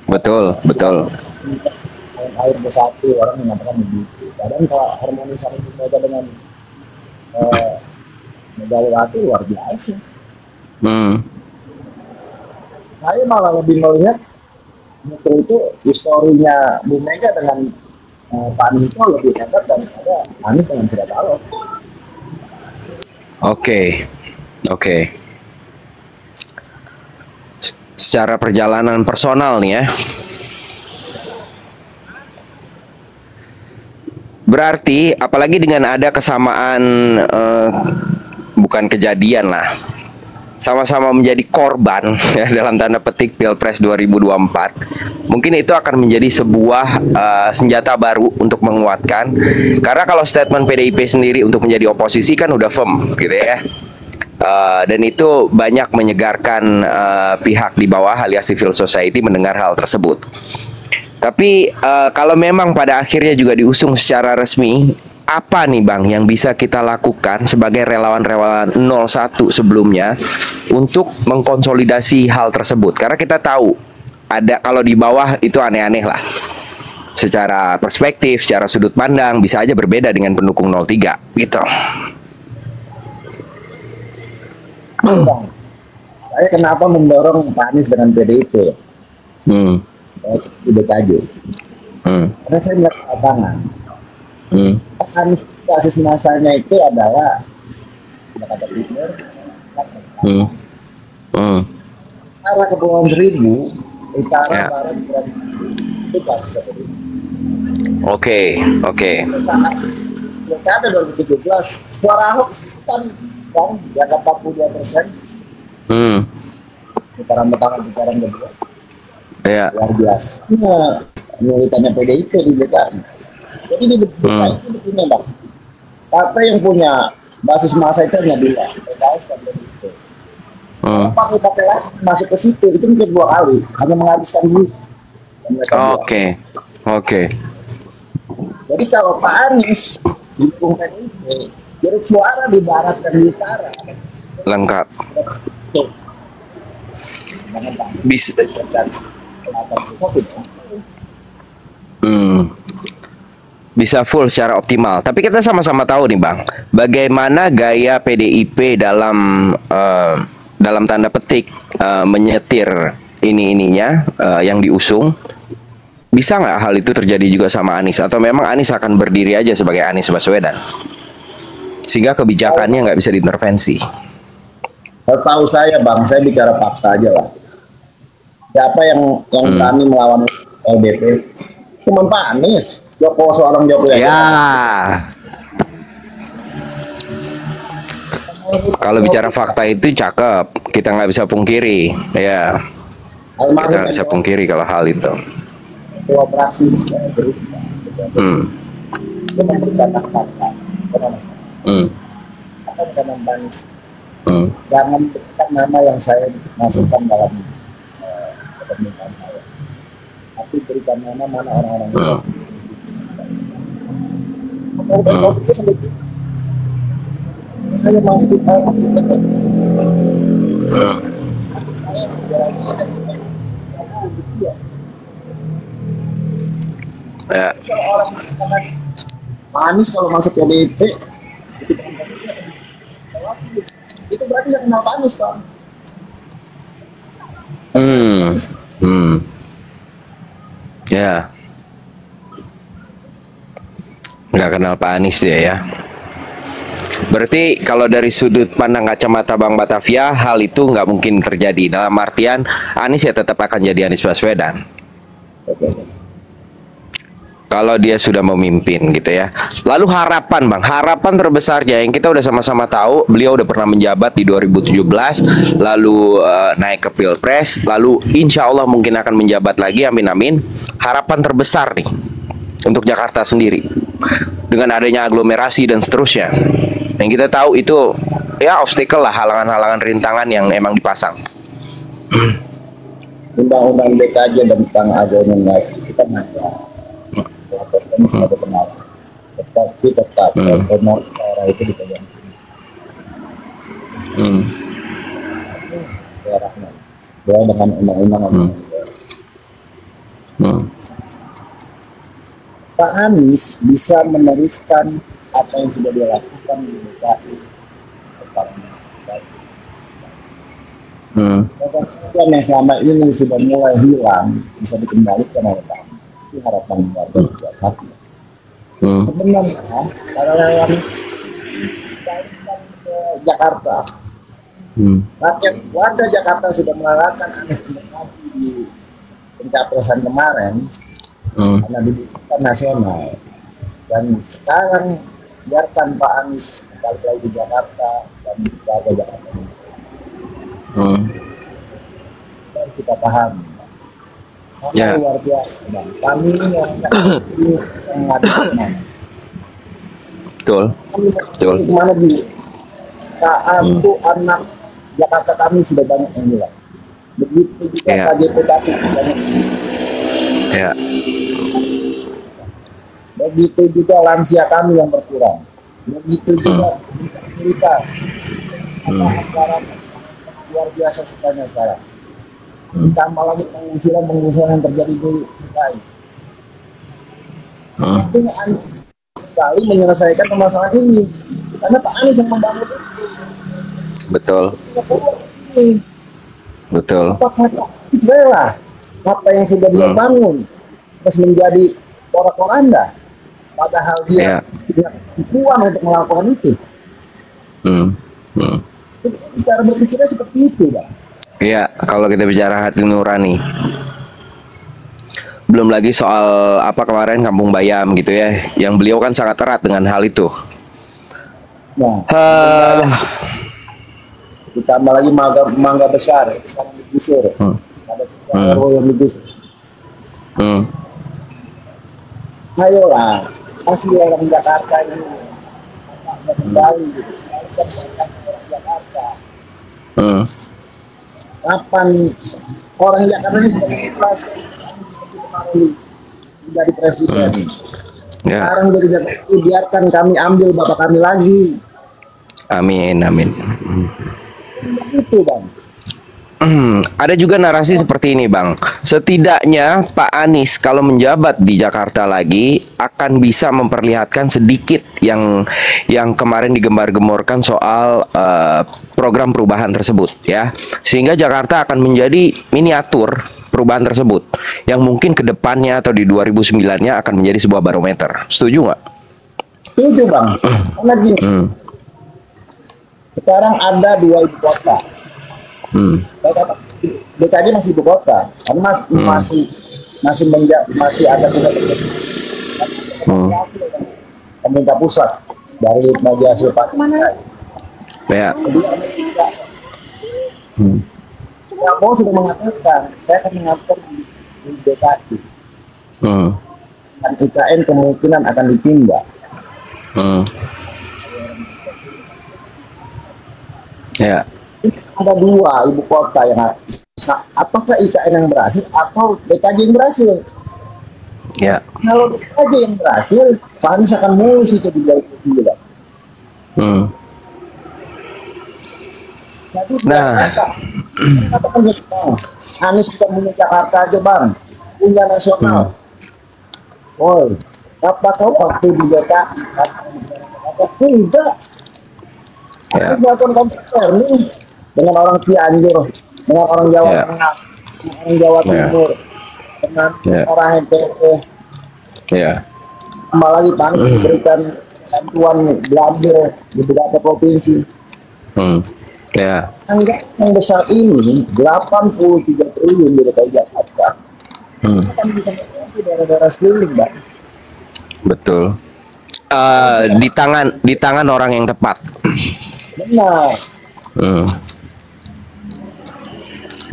Betul. Air bersatu, orang mengatakan begitu. Kadang harmonisasi mereka dengan Megawati luar biasa. Saya malah lebih melihat itu historinya Bu Mega dengan Pak Anies itu lebih hebat daripada Anies dengan Surya Paloh. Oke, oke. Secara perjalanan personal nih ya. Berarti apalagi dengan ada kesamaan bukan kejadian lah. Sama-sama menjadi korban ya dalam tanda petik Pilpres 2024. Mungkin itu akan menjadi sebuah senjata baru untuk menguatkan. Karena kalau statement PDIP sendiri untuk menjadi oposisi kan udah firm gitu ya. Dan itu banyak menyegarkan pihak di bawah alias civil society mendengar hal tersebut. Tapi kalau memang pada akhirnya juga diusung secara resmi, apa nih Bang yang bisa kita lakukan sebagai relawan-relawan 01 sebelumnya untuk mengkonsolidasi hal tersebut? Karena kita tahu ada kalau di bawah itu aneh-aneh lah. Secara perspektif, secara sudut pandang bisa aja berbeda dengan pendukung 03 gitu. Bang, saya kenapa mendorong Pak Anies dengan PDIP? Di DKJ. Karena saya melihat lapangan. Pak Anies basis masanya itu adalah Jakarta Timur, arah Kepulauan Seribu, utara, barat, itu basis satu. Oke. Pilkada 2017, suara Ahok sistem Bang, di angka 42%. Putaran kedua. Ya. Luar biasa. Militannya PDIP di DKI. Jadi di DKI itu begini Bang. Partai yang punya basis massa itu hanya dua, PKS dan PDIP. Partai-partai lain masuk ke situ itu mungkin 2 kali, hanya menghabiskan duit. Oke. Jadi kalau Pak Anies dukung PDIP, jadi suara di barat dan di utara Lengkap. Bisa. Bisa full secara optimal. Tapi kita sama-sama tahu nih Bang, bagaimana gaya PDIP dalam tanda petik menyetir ininya yang diusung. Bisa nggak hal itu terjadi juga sama Anies? Atau memang Anies akan berdiri aja sebagai Anies Baswedan? Sehingga kebijakannya nggak bisa diintervensi. Tahu saya Bang, saya bicara fakta aja lah. Siapa yang berani melawan LDP? Cuma Pak Anies. Jokowi seorang Jokowi. Ya. Kalau bicara fakta itu cakep, kita nggak bisa pungkiri, ya. Kita nggak bisa pungkiri kalau hal itu. Kooperasi berubah. Itu memberikan fakta. Karena Anies. Jangan berikan nama yang saya masukkan dalam pemerintahan saya. Tapi berikan nama mana orang-orang itu. Saya masuk di orang ya. Kalau orang mengatakan Anies kalau masuk PDIP itu berarti nggak kenal Anies Bang. Ya. Nggak kenal Pak Anies dia ya. Berarti kalau dari sudut pandang kacamata Bang Batavia, hal itu nggak mungkin terjadi. Dalam artian Anies ya tetap akan jadi Anies Baswedan. Kalau dia sudah memimpin gitu ya. Lalu harapan Bang, harapan terbesarnya yang kita udah sama-sama tahu, beliau udah pernah menjabat di 2017, lalu naik ke Pilpres, lalu insya Allah mungkin akan menjabat lagi, amin amin. Harapan terbesar nih untuk Jakarta sendiri dengan adanya aglomerasi dan seterusnya. Yang kita tahu itu ya obstacle lah, halangan-halangan rintangan yang emang dipasang. Undang-undang DKJ dan tentang aglomerasi kita ada. Ini sebagai pengawas, tetapi tetap daerah itu dipegang daerahnya, ya dengan undang-undang. Pak Anies bisa meneruskan apa yang sudah dilakukan di DKI. Yang selama ini sudah mulai hilang bisa dikembalikan oleh Pak Anies. Itu harapan warga Jakarta. Sebenarnya kalau yang ke Jakarta, rakyat warga Jakarta sudah mengalahkan Anies Mata di pencapresan kemarin karena dibutuhkan nasional, dan sekarang biarkan Pak Anies balik lagi di Jakarta dan warga Jakarta dan kita paham karena luar biasa Bang. Kami ini yang ada kemana Betul. kemana di kartu anak Jakarta kami sudah banyak yang hilang, begitu juga KJP kami banyak. Ya. Begitu juga lansia kami yang berkurang. Begitu juga disabilitas. Masyarakat luar biasa sukanya sekarang. Tambah lagi penggusuran yang terjadi di DKI. Itu kali menyelesaikan permasalahan ini. Karena Pak Anies yang membangun itu. Betul. Betul. Apakah Pak Anies rela apa yang sudah dia bangun terus menjadi porak-poranda? Padahal dia punya kemampuan untuk melakukan itu. Jadi cara berpikirnya seperti itu, Bang. Iya, kalau kita bicara hati nurani. Belum lagi soal apa kemarin Kampung Bayam gitu ya, yang beliau kan sangat erat dengan hal itu. Nah, ditambah lagi mangga besar sekarang digusur. Ada RW yang digusur. Ayolah, asli orang Jakarta ini kembali gitu. Orang Jakarta. Kapan orang Jakarta ini sudah mengikhlaskan menjadi presiden. Sekarang jadi biarkan kami ambil bapak kami lagi. Amin, amin. Itu Bang. Ada juga narasi seperti ini Bang. Setidaknya Pak Anies kalau menjabat di Jakarta lagi akan bisa memperlihatkan sedikit yang kemarin digembar-gemborkan soal program perubahan tersebut ya. Sehingga Jakarta akan menjadi miniatur perubahan tersebut yang mungkin ke depannya atau di 2009-nya akan menjadi sebuah barometer. Setuju nggak? Setuju Bang. Karena gini. Sekarang ada 2 ibu kota. DKJ masih ibu kota, karena masih ada pemerintah pusat dari media hasil pakai. Ya. Prabowo sudah mengatakan, saya akan mengatur di DKI. Dan IKN kemungkinan akan ditindak. Ya. Ada 2 ibu kota yang apakah IKN yang berhasil atau DKJ yang berhasil? Ya. Kalau DKJ yang berhasil, Pak Anies akan mulus itu di 2009. Jadi kata penjelasan, Anies bukan punya Jakarta aja Bang, punya nasional. Woi, apakah waktu di DKI? Tidak. Anies melakukan kompetitor nih dengan orang Cianjur, dengan orang Jawa Tengah, dengan orang Jawa Timur, dengan orang NTT. Tambah lagi Pak Anies memberikan bantuan belanja di beberapa provinsi. Anggaran yang besar ini 83 triliun di DKI Jakarta. Kan bisa membantu daerah-daerah sekeliling, Bang. Betul. Di tangan orang yang tepat. Benar.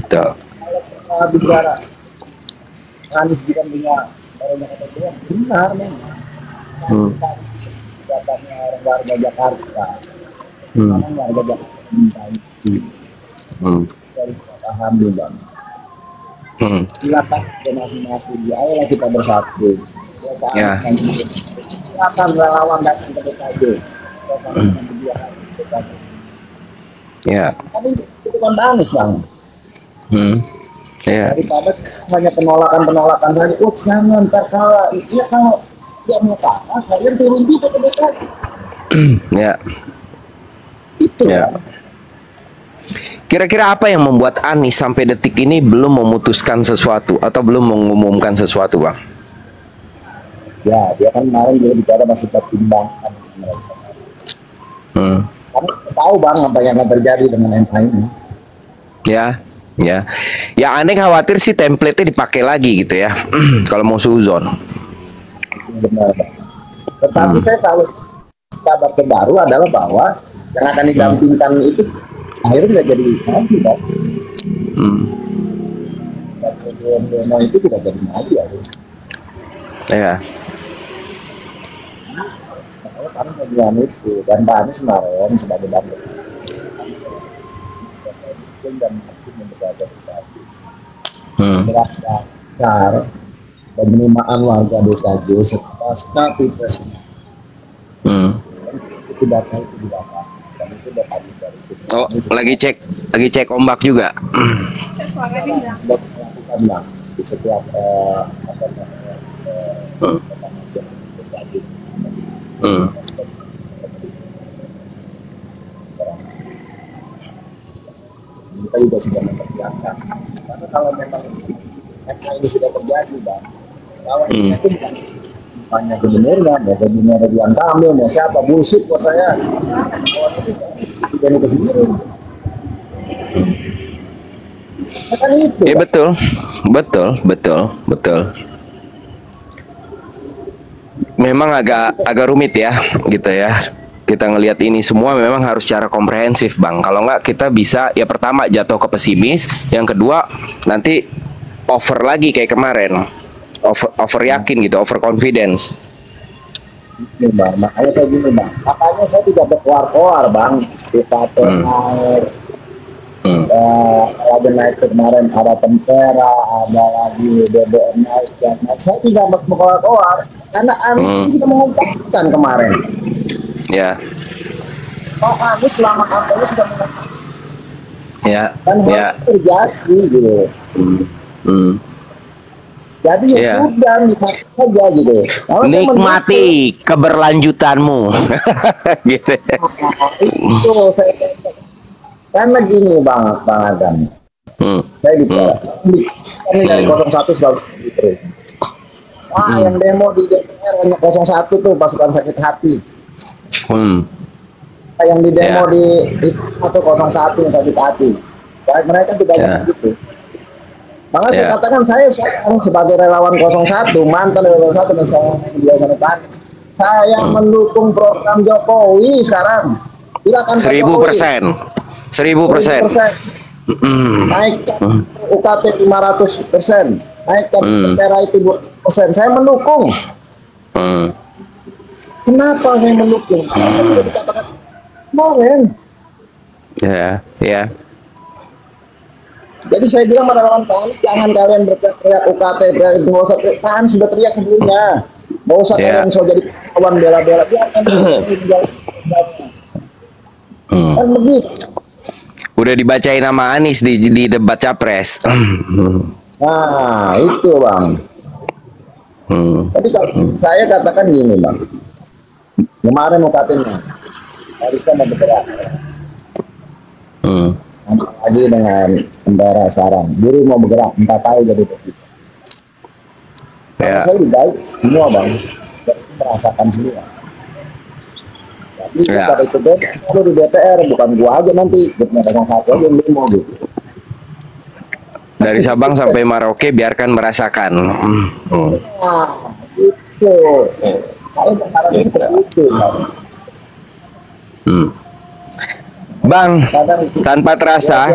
Betul. Kalau kita bicara Anies bukan punya orang Jakarta doang, benar memang. Dapatnya orang warga Jakarta. Orang warga Jakarta dari paham Bang. Silakan donasi-donasi dia, ayolah kita bersatu. Silakan relawan datang ke DKJ. Tapi itu kan Anies Bang. Daripada hanya penolakan saja. Oh jangan ntar kalah. Iya kalau dia mau kalah, kalian turun juga ke DKJ. Itu. Kira-kira apa yang membuat Anies sampai detik ini belum memutuskan sesuatu atau belum mengumumkan sesuatu, Bang? Ya, dia kan kemarin juga bicara masih pertimbangkan mereka. Kami tahu bang apa yang akan terjadi dengan MA ini. Ya, ya. Yang aneh khawatir sih template-nya dipakai lagi gitu ya. Kalau mau suzon. Benar bang. Tetapi saya selalu kabar terbaru adalah bahwa yang akan didampingkan itu akhirnya tidak jadi maju bang. Demo itu tidak jadi maju ya. Ya. Kami menjual itu dan Pak Anies kemarin sebagai bandar dan makin berdasar dan penerimaan warga DKJ pasca pilpres itu data itu didapat dan itu data dari Oh, lagi cek ombak juga. sudah melakukan bang di setiap apa namanya DKJ. Kita juga sudah mempersiapkan karena kalau memang ini sudah terjadi bang, lawan kita itu bukan hanya gubernurnya, mau gubernur Ridwan Kamil, mau siapa, bullshit buat saya. Lawan itu sudah itu sendiri. Kan itu. Ya betul. Memang agak rumit ya, gitu ya. Kita ngelihat ini semua memang harus secara komprehensif, Bang. Kalau nggak kita bisa ya pertama jatuh ke pesimis, yang kedua nanti over lagi kayak kemarin. Over yakin gitu, over confidence. Ini bang, makanya saya gini bang, makanya saya tidak berkoar-koar bang. UKT naik, lagi naik kemarin ada Tempera, ada lagi BBM naik dan naik. Saya tidak berkoar-koar karena Anies sudah mengungkapkan kemarin. Ya. Pak Anies selama kampanye sudah mengungkapkan. Ya. Dan hal terjadi gitu. Jadi ya sudah nikmati saja gitu. Kalau nikmati keberlanjutanmu, gitu. Itu saya karena gini bang Adam. Saya bicara. Kami dari 01 selalu terus. Yang demo di DPR hanya 01 tuh pasukan sakit hati. Yang di demo di Istana tuh 01 yang sakit hati. Baik mereka tuh banyak gitu. Maka saya katakan saya sekarang sebagai relawan 01, mantan relawan 01 dan sekarang biasa depan. Saya mendukung program Jokowi sekarang. Silakan 1000%. 1000%. Naikkan UKT 500%. Naikkan Tempera itu 2%. Saya mendukung. Kenapa saya mendukung? Saya sudah dikatakan kemarin. Ya. Jadi saya bilang pada lawan Pak Anies, jangan kalian berteriak UKT, nggak usah Pak Anies sudah teriak sebelumnya, nggak usah kalian so jadi kawan bela-bela, biarkan kan begitu. Udah dibacain nama Anies di debat capres. Nah itu bang. Tapi kalau saya katakan gini bang, kemarin UKT-nya harusnya mau bergerak. Lagi dengan Tempera sekarang, Buru mau bergerak 4 tahun jadi begitu. Saya lebih baik semua bang, merasakan semua. Jadi pada itu kalau di DPR bukan gua aja nanti, gua 01 aja yang demo gitu. Dari Sabang sampai Merauke biarkan merasakan. Nah, itu. Saya berharap seperti itu. Bang, tanpa terasa,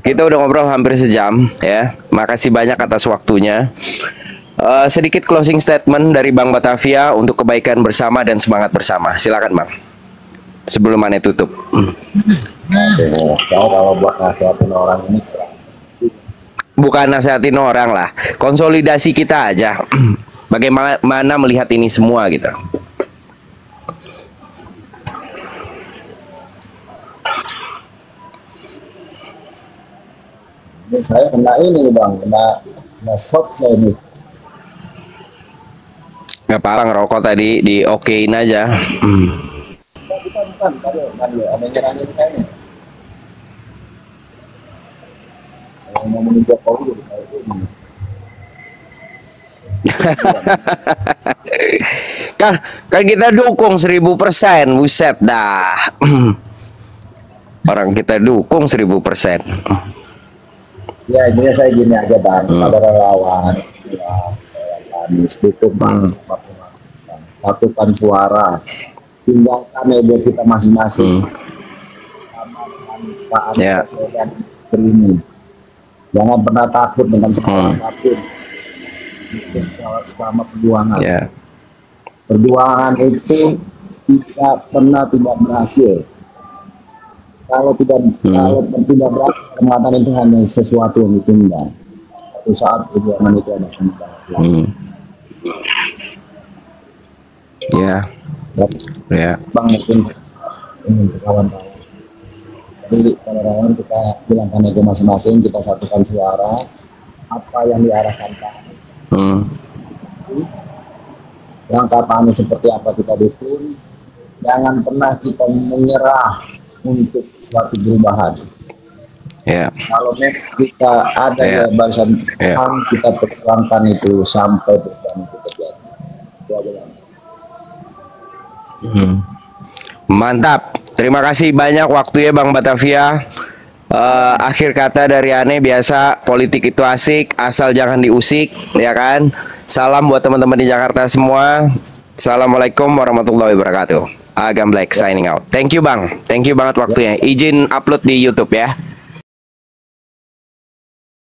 kita udah ngobrol hampir sejam ya. Makasih banyak atas waktunya. Sedikit closing statement dari Bang Batavia untuk kebaikan bersama dan semangat bersama. Silakan Bang. Sebelum Ane tutup. Kalau buat nasihatin orang ini bukan nasihatin orang lah, konsolidasi kita aja. Bagaimana melihat ini semua gitu. Ini saya kena ini nih bang, kena shot saya ini. Nggak apa-apa, ngerokok tadi di okein aja. Bukan, ada nyerangin saya nih. Ngomongin Jokowi Kan kita dukung 1000%, buset dah. Orang kita dukung 1000%. Ya intinya saya gini aja bang, pada relawan, ya, Anies dukung bang, satukan suara, tinggalkan ego kita masing-masing. Sama dengan Pak Anies Baswedan ini, jangan pernah takut dengan segala apapun. Selama perjuangan, perjuangan itu tidak berhasil. Kalau tidak berhasil, kematian itu hanya sesuatu yang ditunda. Suatu saat perjuangan itu ada kematian. Bang mungkin untuk kawan-kawan. Jadi kawan-kawan kita bilangkan ego masing-masing, kita satukan suara. Apa yang diarahkan Pak langkah Pak Anies seperti apa kita dukung. Jangan pernah kita menyerah untuk suatu perubahan. Kalau memang kita ada di barisan kita perjuangkan itu sampai perubahan itu terjadi. Mantap. Terima kasih banyak waktunya Bang Batavia. Akhir kata dari Ane biasa, politik itu asik asal jangan diusik, ya kan? Salam buat teman-teman di Jakarta semua. Assalamualaikum warahmatullahi wabarakatuh. Agam Black signing out. Thank you Bang. Thank you banget waktunya. Izin upload di YouTube ya.